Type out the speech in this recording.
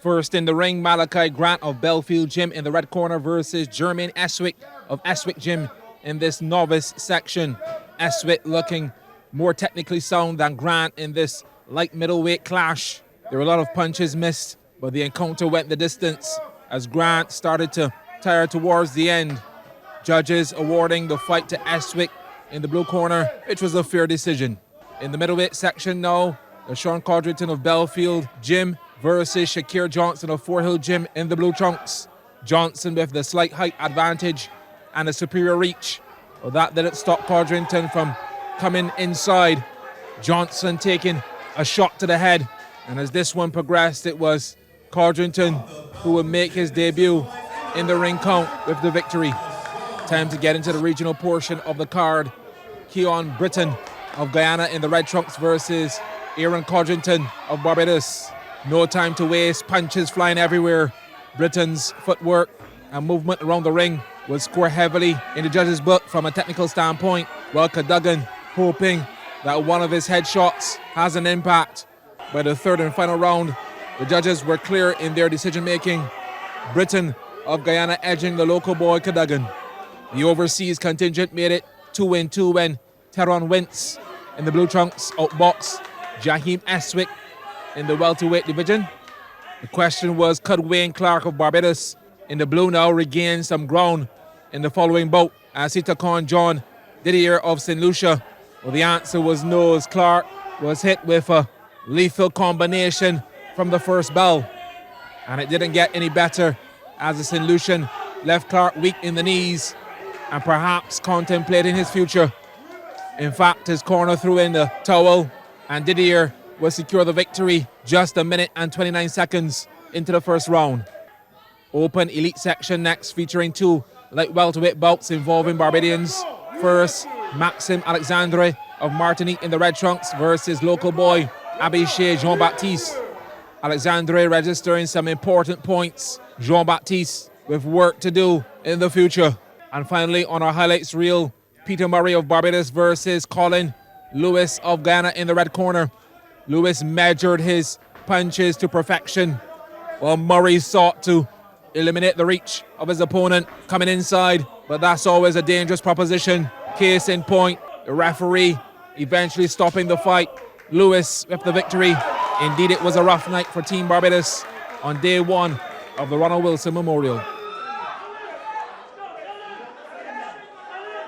First in the ring, Malachi Grant of Belfield Gym in the red corner versus Jermaine Eswick of Eswick Gym in this novice section. Eswick looking more technically sound than Grant in this light middleweight clash. There were a lot of punches missed, but the encounter went the distance as Grant started to tire towards the end. Judges awarding the fight to Eswick in the blue corner, which was a fair decision. In the middleweight section now, the Sean Cardington of Belfield Gym versus Shakir Johnson of Fort Hill Gym in the blue trunks. Johnson with the slight height advantage and a superior reach. Well, that didn't stop Cardington from coming inside. Johnson taking a shot to the head. And as this one progressed, it was Cardington who would make his debut in the ring count with the victory. Time to get into the regional portion of the card. Keon Britain of Guyana in the red trunks versus Aaron Cardington of Barbados. No time to waste, punches flying everywhere. Britain's footwork and movement around the ring will score heavily in the judges' book from a technical standpoint, while Cardington hoping that one of his headshots has an impact. By the third and final round, the judges were clear in their decision-making. Britain of Guyana edging the local boy Cardington. The overseas contingent made it 2-2 when Teron Wentz in the blue trunks outboxed Jaheim Eswick in the welterweight division. The question was, could Wayne Clark of Barbados in the blue now regain some ground in the following bout as he took on John Didier of St. Lucia? Well, the answer was no, as Clark was hit with a lethal combination from the first bell. And it didn't get any better as the St. Lucian left Clark weak in the knees and perhaps contemplating his future. In fact, his corner threw in the towel and Didier will secure the victory just a minute and 29 seconds into the first round. Open elite section next, featuring two light welterweight bouts involving Barbadians. First, Maxime Alexandre of Martinique in the red trunks versus local boy Abishai Jean-Baptiste. Alexandre registering some important points. Jean-Baptiste with work to do in the future. And finally, on our highlights reel, Peter Murray of Barbados versus Colin Lewis of Guyana in the red corner. Lewis measured his punches to perfection, while Murray sought to eliminate the reach of his opponent coming inside, but that's always a dangerous proposition. Case in point, the referee eventually stopping the fight. Lewis with the victory. Indeed, it was a rough night for Team Barbados on day one of the Ronald Wilson Memorial.